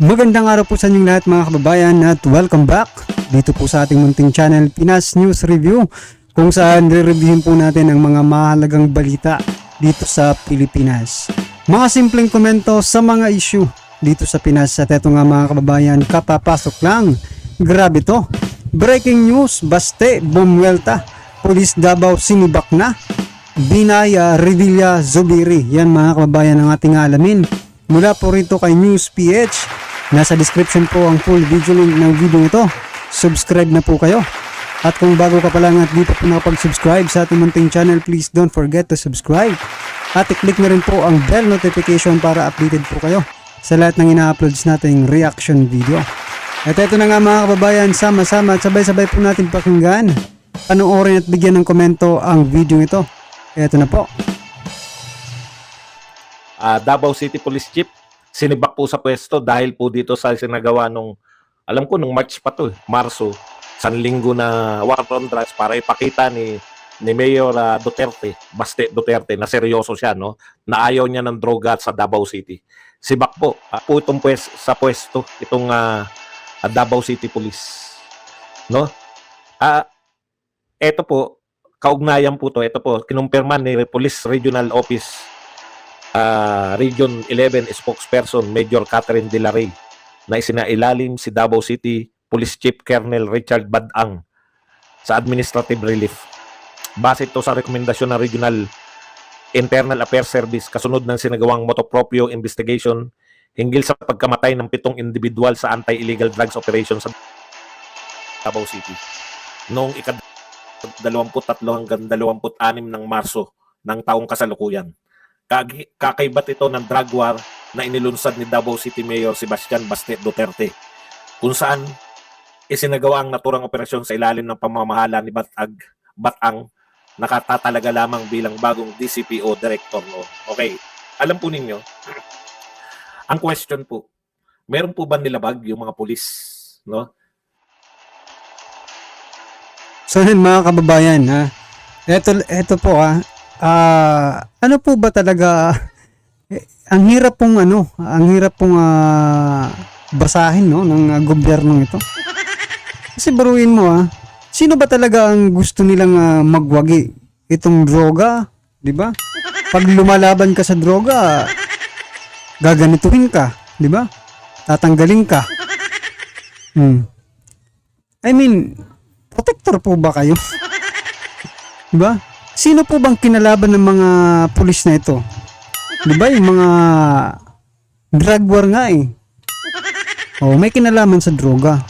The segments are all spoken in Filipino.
Magandang araw po sa inyong lahat mga kababayan at welcome back dito po sa ating munting channel Pinas News Review, kung saan re-reviewin po natin ang mga mahalagang balita dito sa Pilipinas. Mga simpleng komento sa mga issue dito sa Pinas. At eto nga mga kababayan, kapapasok lang, grabe to, breaking news, Baste, Bumwelta, Pulis Davao sinibak na, Binaya, Revilla, Zubiri. Yan mga kababayan ang ating alamin mula po rito kay News PH. Nasa description po ang full video link ng video ito. Subscribe na po kayo. At kung bago ka pa lang at di pa po nakapag-subscribe sa ating munting channel, please don't forget to subscribe. At i-click na rin po ang bell notification para updated po kayo sa lahat ng ina-uploads nating reaction video. At ito na nga mga kababayan, sama-sama at sabay-sabay po natin pakinggan, panoorin at bigyan ng komento ang video ito. Ito na po. Davao City Police Chief sinibak po sa pwesto dahil po dito sa sinagawa nung, alam ko nung March pa to, Marso, isang linggo na war on drugs para ipakita ni Mayor Duterte, Baste Duterte, na seryoso siya, no, na ayaw niya ng droga sa Davao City. Sibak po po itong sa pwesto itong Davao City Police, no. Ito po, kaugnayan po to, ito po kinumpirma ni Police Regional Office Region 11 spokesperson Major Catherine De La Rey na isinailalim si Davao City Police Chief Colonel Richard Badang sa administrative relief. Base ito sa rekomendasyon ng Regional Internal Affairs Service kasunod ng sinagawang motopropyo investigation hinggil sa pagkamatay ng 7 individual sa anti-illegal drugs operation sa Davao City noong ika-23 hanggang 26 ng Marso ng taong kasalukuyan. Kakaibat ito ng drug war na inilunsad ni Davao City Mayor Sebastian Baste Duterte, kung saan isinagawa ang naturang operasyon sa ilalim ng pamamahala ni Batang, nakatatalaga lamang bilang bagong DCPO Director noon. Okay, alam po ninyo, ang question po, meron po ba nilabag yung mga pulis, no? So yun mga kababayan, ha, ito po ano po ba talaga, ang hirap pong basahin, no, ng gobyernong ito. Kasi baruin mo, sino ba talaga ang gusto nilang magwagi itong droga, di ba? Pag lumalaban ka sa droga, gaganituhin ka, di ba? Tatanggalin ka. I mean, protector po ba kayo? Di ba? Sino po bang kinalaban ng mga pulis na ito? Di ba yung mga drug war nga eh. May kinalaman sa droga.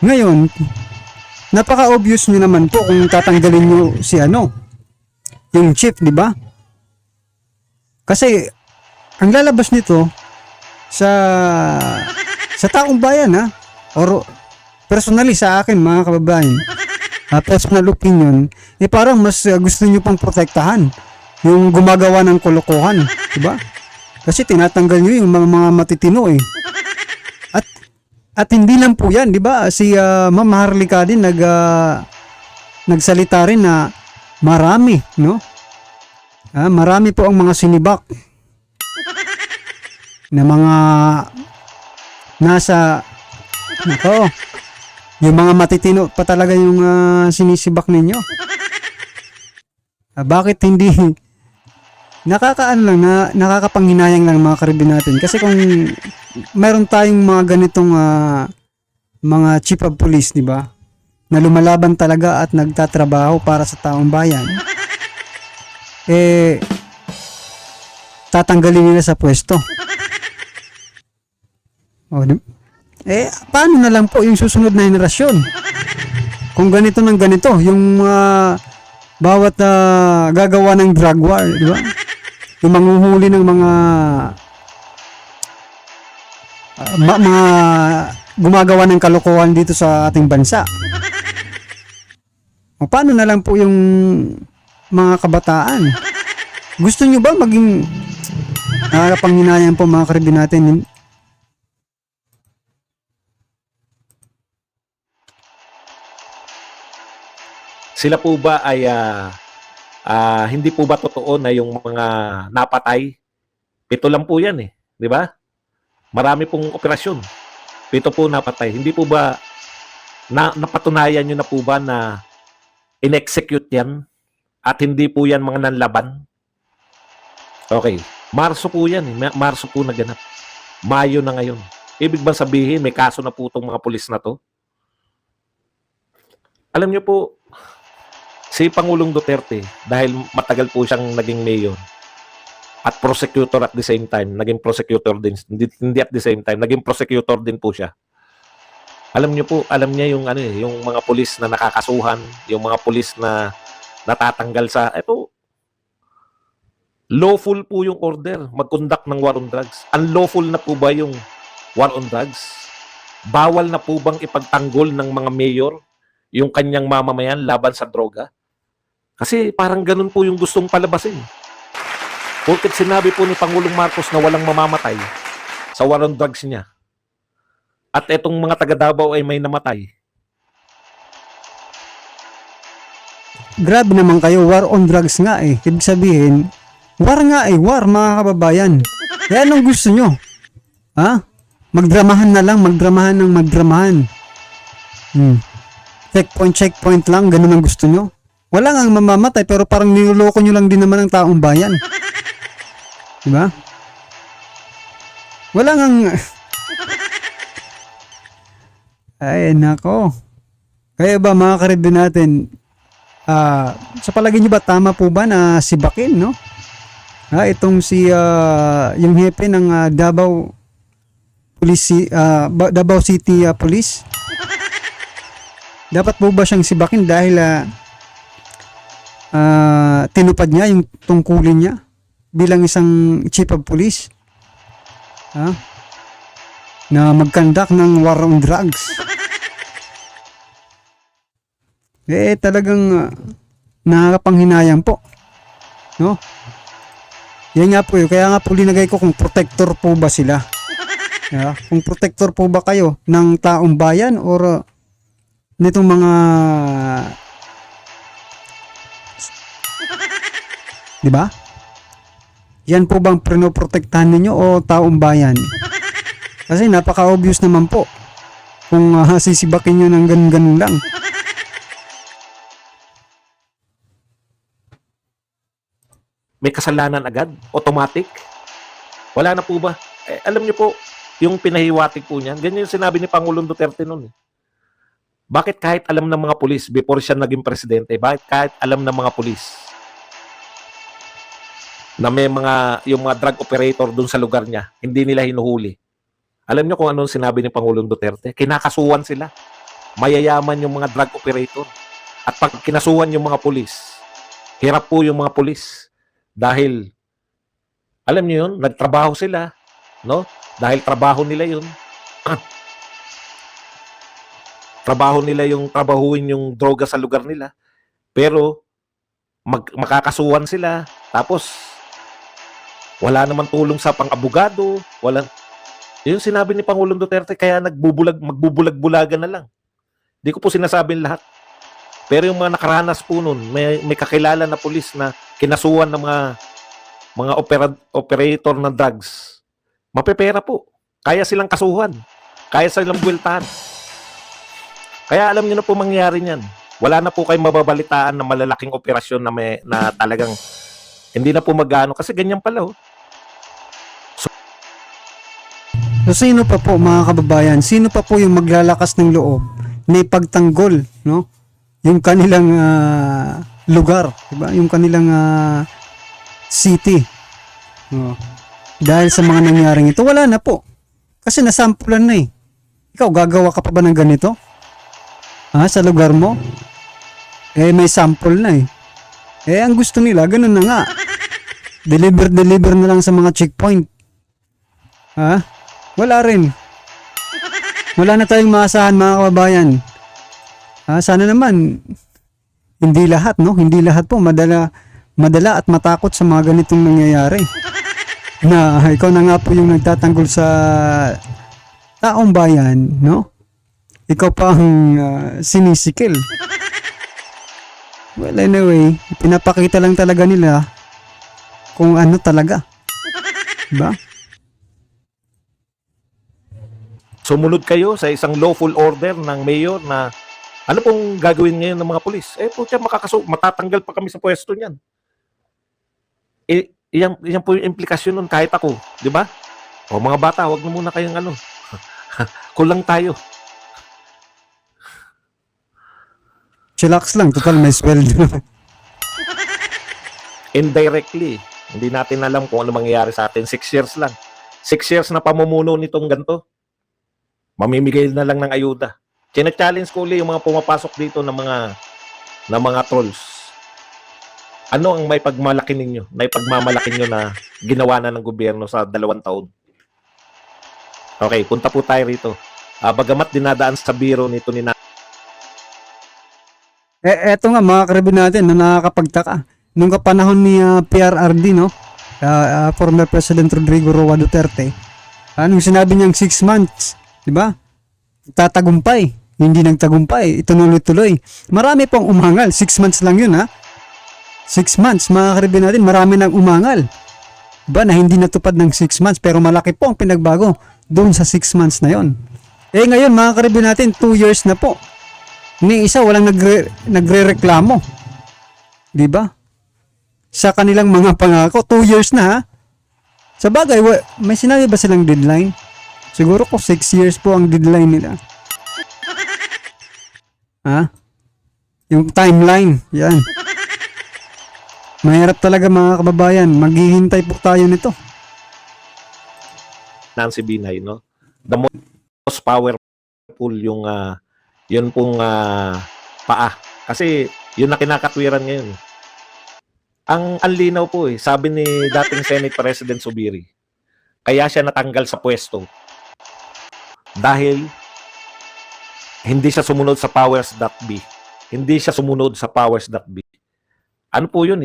Ngayon, napaka-obvious nyo naman po kung tatanggalin nyo si yung chief, di ba? Kasi, ang lalabas nito sa taong bayan, or personally sa akin mga kababayan, personal opinion, parang mas gusto nyo pang protektahan yung gumagawa ng kolokohan, diba? Kasi tinatanggal nyo yung mga matitino eh. At hindi lang po yan, diba? Si Ma'am Harlika din nagsalita rin na marami, no? Marami po ang mga sinibak na mga nasa yung mga matitino pa talaga yung sinisibak ninyo. Bakit hindi nakakapanghinayang lang mga karibin natin? Kasi kung meron tayong mga ganitong mga chief of police, di ba, na lumalaban talaga at nagtatrabaho para sa taong bayan, tatanggalin nila sa pwesto. Paano na lang po yung susunod na henerasyon? Kung ganito ng ganito, yung bawat gagawa ng drug war, di ba? Yung manghuhuli ng mga gumagawa ng kalokohan dito sa ating bansa. Paano na lang po yung mga kabataan? Gusto nyo ba maging nakakapanghinayang po mga karibin natin? Sila po ba ay hindi po ba totoo na yung mga napatay? 7 lang po yan eh, di ba? Marami pong operasyon. 7 po napatay. Hindi po ba napatunayan nyo na po ba na in-execute yan at hindi po yan mga nanlaban? Okay. Marso po yan. Marso po naganap. Mayo na ngayon. Ibig bang sabihin may kaso na po itong mga pulis na to? Alam nyo po, si Pangulong Duterte, dahil matagal po siyang naging mayor at prosecutor at the same time, naging prosecutor din, hindi at the same time, naging prosecutor din po siya. Alam niyo po, alam niya yung yung mga pulis na nakakasuhan, yung mga pulis na natatanggal sa lawful po yung order mag-conduct ng war on drugs. Unlawful na po ba yung war on drugs? Bawal na po bang ipagtanggol ng mga mayor yung kanyang mamamayan laban sa droga? Kasi parang ganun po yung gustong palabasin. Porket sinabi po ni Pangulong Marcos na walang mamamatay sa war on drugs niya. At etong mga taga Davao ay may namatay. Grabe naman kayo, war on drugs nga eh. Ibig sabihin, war nga eh, war mga kababayan. Eh anong gusto nyo? Ha? Magdramahan na lang, magdramahan ng magdramahan. Checkpoint lang, ganun ang gusto nyo. Wala nga mamamatay pero parang niloloko nyo lang din naman ang taong bayan. Diba? Wala nga... Ay, nako. Kaya ba mga karibin natin, sa palagay nyo ba tama po ba na si Bakin, no? Itong si, yung hepe ng Davao Police, Davao City Police. Dapat po ba siyang si Bakin dahil tinupad niya yung tungkulin niya bilang isang chief of police? Na mag-conduct ng war on drugs. Talagang nakakapanghinayang po. No? Yan nga po yun. Kaya nga po linagay ko kung protector po ba sila. Kung protector po ba kayo ng taong bayan or nitong mga diba? Yan po bang pinoprotektahan ninyo o taong bayan? Kasi napaka-obvious naman po kung sisibakin nyo ng ganun-ganun lang. May kasalanan agad? Automatic? Wala na po ba? Alam niyo po, yung pinahiwatig po niyan, ganyan yung sinabi ni Pangulong Duterte noon. Bakit kahit alam ng mga pulis before siya naging presidente, bakit kahit alam ng mga pulis na may yung mga drug operator dun sa lugar niya, hindi nila hinuhuli? Alam niyo kung anong sinabi ni Pangulong Duterte? Kinakasuhan sila. Mayayaman yung mga drug operator. At pag kinasuhan yung mga pulis, hirap po yung mga pulis. Dahil, alam niyo yun, nagtrabaho sila. No? Dahil trabaho nila yun. Trabaho nila yung trabahuin yung droga sa lugar nila. Pero, makakasuhan sila. Tapos, wala naman tulong sa pang-abogado. Yung sinabi ni Pangulong Duterte, kaya magbubulag-bulagan na lang. Di ko po sinasabing lahat. Pero yung mga nakaranas po nun, may kakilala na pulis na kinasuhan ng mga operator ng drugs. Mapepera po. Kaya silang kasuhan. Kaya silang buweltahan. Kaya alam niyo na po mangyayari niyan. Wala na po kayong mababalitaan na malalaking operasyon na talagang hindi na po magano. Kasi ganyan pala oh. So sino pa po mga kababayan, sino pa po yung maglalakas ng loob na ipagtanggol, no? Yung kanilang lugar, diba? Yung kanilang city. No? Dahil sa mga nangyaring ito, wala na po. Kasi nasampulan na eh. Ikaw, gagawa ka pa ba ng ganito? Sa lugar mo? May sample na eh. Ang gusto nila, ganun na nga. Deliver na lang sa mga checkpoint. Wala rin. Wala na tayong maasahan mga kababayan. Sana naman hindi lahat, no? Hindi lahat po madala at matakot sa mga ganitong nangyayari. Na ikaw na nga po yung nagtatanggol sa taong bayan, no? Ikaw pa ang sinisikil. Well, anyway, pinapakita lang talaga nila kung ano talaga. Diba? sumunod kayo sa isang lawful order ng mayor na ano pong gagawin ngayon ng mga pulis? Po siya matatanggal pa kami sa pwesto niyan. Iyan po yung implikasyon nun kahit ako, di ba? O mga bata, wag na muna kayong ano. Kulang tayo. Chillax lang, total may sweldo. Indirectly, hindi natin alam kung ano mangyayari sa atin. 6 years lang. 6 years na pamumuno nitong ganito. Mamimigay na lang ng ayuda. China-challenge ko ulit yung mga pumapasok dito ng mga trolls. Ano ang may pagmalaki ninyo? May pagmamalaki nyo na ginawa na ng gobyerno sa 2 taon? Okay, punta po tayo rito. Bagamat dinadaan sa biro nito ni Eto nga mga karibin natin na nakakapagtaka. Nung kapanahon ni PRRD, no? Former President Rodrigo Roa Duterte, anong sinabi niyang 6 months, di ba? Tatagumpay. Hindi nagtagumpay. Ituloy-tuloy. Marami pong umangal. 6 months lang yun, ha? 6 months, mga karibin natin, marami nang umangal. Diba, na hindi natupad ng 6 months, pero malaki po ang pinagbago doon sa 6 months na yon. Ngayon, mga karibin natin, 2 years na po. Ni isa, walang nagre-reklamo. Diba? Sa kanilang mga pangako, 2 years na, ha? Sa bagay, may sinabi ba silang deadline? Siguro ko 6 years po ang deadline nila. Ha? Yung timeline, yan. Mahirap talaga mga kababayan. Maghihintay po tayo nito. Nancy Binay, no? The most powerful yung yun pong paa. Kasi yun na kinakatwiran ngayon. Ang linaw po sabi ni dating Senate President Zubiri, kaya siya natanggal sa pwesto dahil hindi siya sumunod sa powers that be. Hindi siya sumunod sa powers that be. Ano po yun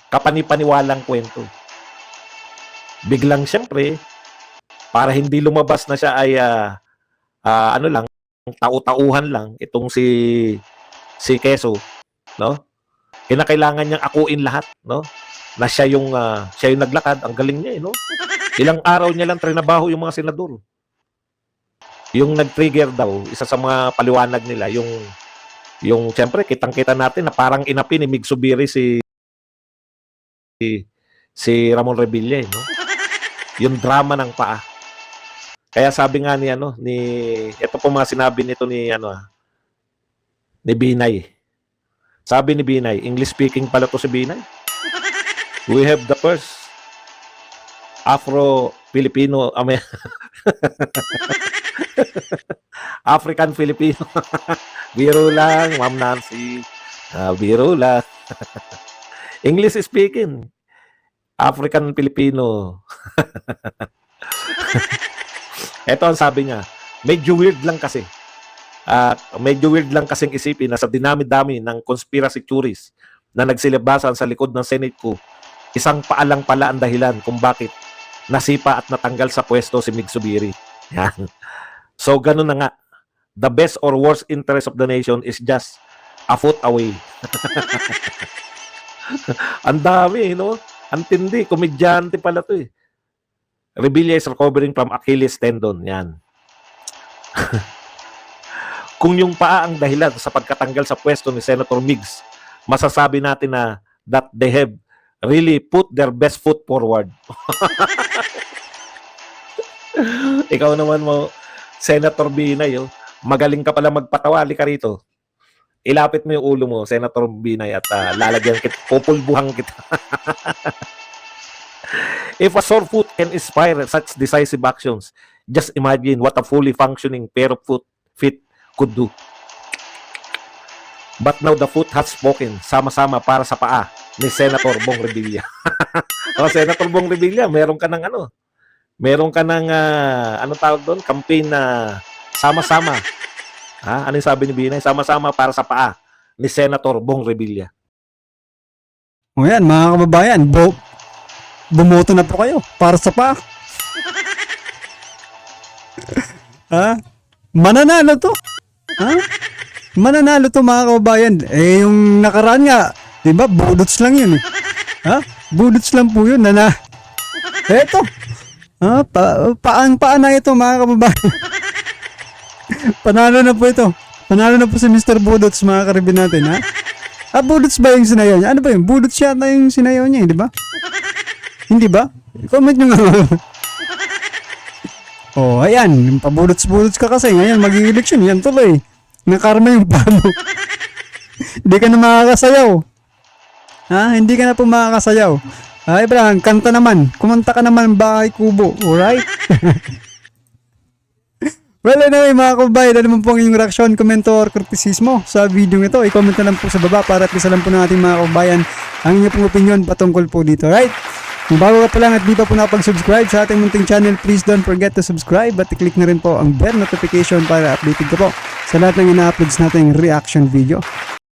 kapanipaniwalang kwento. Biglang siyempre, para hindi lumabas na siya ay ano lang, tau-tauhan lang itong si Quezon, no? Kinakailangan niyang akuin lahat, no? Na siya yung naglakad, ang galing niya, no? Ilang araw niya lang trinabaho yung mga senador. Yung nag-trigger daw, isa sa mga paliwanag nila, yung siyempre kitang-kita natin na parang inapi ni Mig Zubiri si Ramon Revilla, no? Yung drama ng paa. Kaya sabi nga ni ito po mga sinabi nito ni Binay. Sabi ni Binay, English speaking pala to si Binay. We have the first Afro-Filipino, African Filipino. Biro lang, Ma'am Nancy. Biro lang. English speaking. African Filipino. Ito ang sabi niya. Medyo weird lang kasi. Medyo weird lang kasing isipin na sa dinami-dami ng conspiracy theories na nagsilibasan sa likod ng Senate ko, isang paalang pala ang dahilan kung bakit nasipa at natanggal sa pwesto si Mig Zubiri. Yan. So, ganun na nga. The best or worst interest of the nation is just a foot away. Ang dami, no? Ang tindi. Komedyante pala to eh. Revilla is recovering from Achilles tendon. Yan. Kung yung paa ang dahilan sa pagkatanggal sa pwesto ni Senator Migs, masasabi natin na that they have really put their best foot forward. Ikaw naman mo, Senator Binay, magaling ka pala magpatawali ka rito. Ilapit mo yung ulo mo, Senator Binay, at lalagyan kita, pupulbuhan kita. If a sore foot can inspire such decisive actions, just imagine what a fully functioning pair of feet could do. But now the foot has spoken, sama-sama para sa paa ni Senator Bong Revilla. Senator Bong Revilla, meron ka ng ano tawag doon? Campaign na sama-sama. Ano yung sabi ni Binay? Sama-sama para sa paa ni Senator Bong Revilla. O yan, mga kababayan, bumoto na po kayo para sa paa. Mananalo to. Mananalo to mga kababayan. Yung nakaraan nga, di ba, budots lang yun eh. Budots lang po yun. Eto. Paan na ito mga kababayan. Panalo na po ito. Panalo na po si Mr. Budots mga karibin natin, ha? Budots ba yung sinayaw niya? Ano ba yun? Budots yata yung sinayaw niya, di ba? Hindi ba? Comment nyo nga. Oh, ayan. Yung pabudots-budots ka kasi. Ngayon, mag-i-election. Yan tuloy. Nakarma yung pano. Hindi ka na makakasayaw. Ha? Hindi ka na po makakasayaw. Abraham, kanta naman. Kumanta ka naman, Bahay Kubo. Alright? Well, anyway, mga kababayan, ano naman po ang inyong reaksyon, komento, or kritisismo sa video ito? I-comment na lang po sa baba para at isa lang po ng ating mga kababayan ang inyong pong opinion patungkol po dito. Alright? Kung bago ka pa lang at di pa po nakapag-subscribe sa ating munting channel, please don't forget to subscribe at i-click na rin po ang bell notification para updated ka po sa lahat ng ina-uploads nating reaction video.